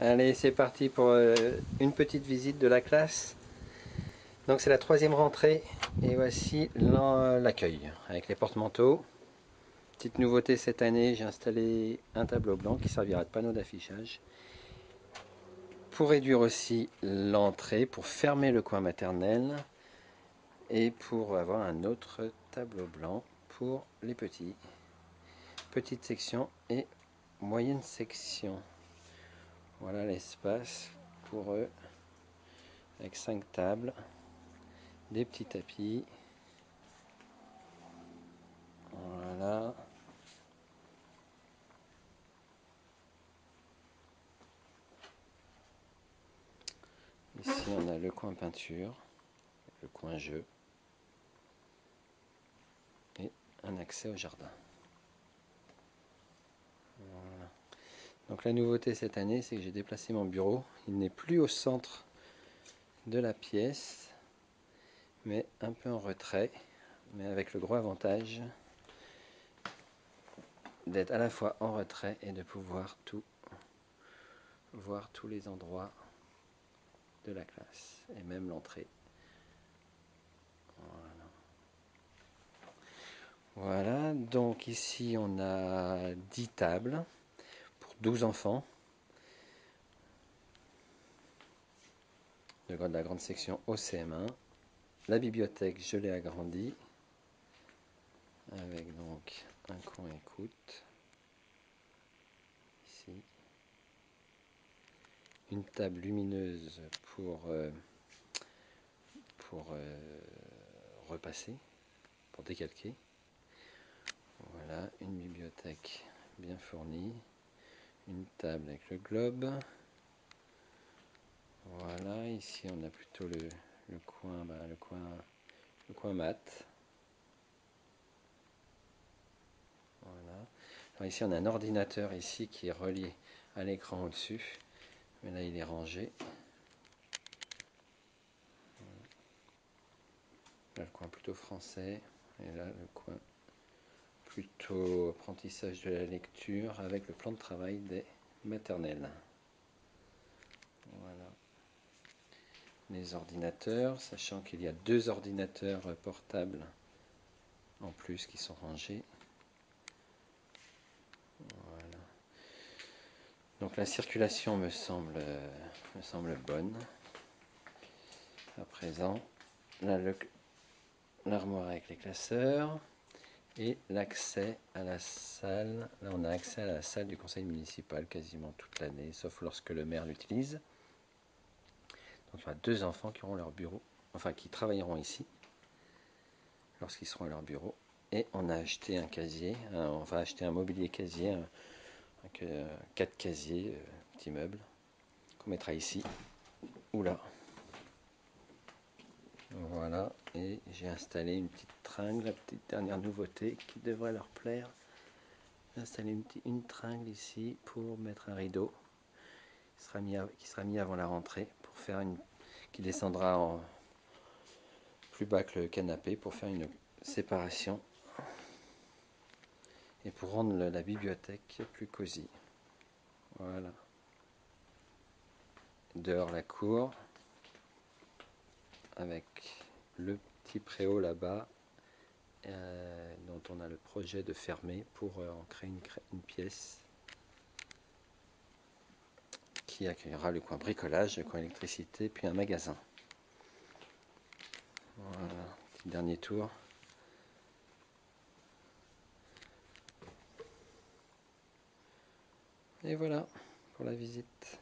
Allez, c'est parti pour une petite visite de la classe. Donc c'est la troisième rentrée et voici l'accueil avec les porte-manteaux. Petite nouveauté cette année, j'ai installé un tableau blanc qui servira de panneau d'affichage pour réduire aussi l'entrée, pour fermer le coin maternel et pour avoir un autre tableau blanc pour les petits. Petite section et moyenne section. Voilà l'espace pour eux avec 5 tables, des petits tapis. Voilà. Ici on a le coin peinture, le coin jeu et un accès au jardin. Voilà. Donc la nouveauté cette année, c'est que j'ai déplacé mon bureau. Il n'est plus au centre de la pièce, mais un peu en retrait, mais avec le gros avantage d'être à la fois en retrait et de pouvoir voir tous les endroits de la classe et même l'entrée. Voilà, donc ici on a 10 tables pour 12 enfants. De la grande section au CM1. La bibliothèque, je l'ai agrandie avec donc un coin écoute ici, une table lumineuse pour repasser, pour décalquer. Voilà, une bibliothèque bien fournie, une table avec le globe. Voilà, ici on a plutôt le coin mat. Voilà. Alors ici on a un ordinateur ici qui est relié à l'écran au-dessus, mais là il est rangé. Là le coin plutôt français, et là le coin plutôt apprentissage de la lecture avec le plan de travail des maternelles. Voilà. Les ordinateurs, sachant qu'il y a 2 ordinateurs portables en plus qui sont rangés. Voilà. Donc la circulation me semble bonne. À présent, là l'armoire avec les classeurs et l'accès à la salle. Là on a accès à la salle du conseil municipal quasiment toute l'année, sauf lorsque le maire l'utilise. Donc il y aura 2 enfants qui auront leur bureau, enfin qui travailleront ici lorsqu'ils seront à leur bureau. Et on a acheté un casier, on va acheter un mobilier casier, 4 casiers, petits meubles, qu'on mettra ici ou là. Voilà, et j'ai installé une petite tringle, la petite dernière nouveauté qui devrait leur plaire. J'ai installé une tringle ici pour mettre un rideau qui sera mis avant la rentrée pour faire qui descendra plus bas que le canapé pour faire une séparation et pour rendre la bibliothèque plus cosy. Voilà. Dehors la cour avec le petit préau là-bas dont on a le projet de fermer pour en créer une pièce qui accueillera le coin bricolage, le coin électricité, puis un magasin. Voilà, petit dernier tour. Et voilà pour la visite.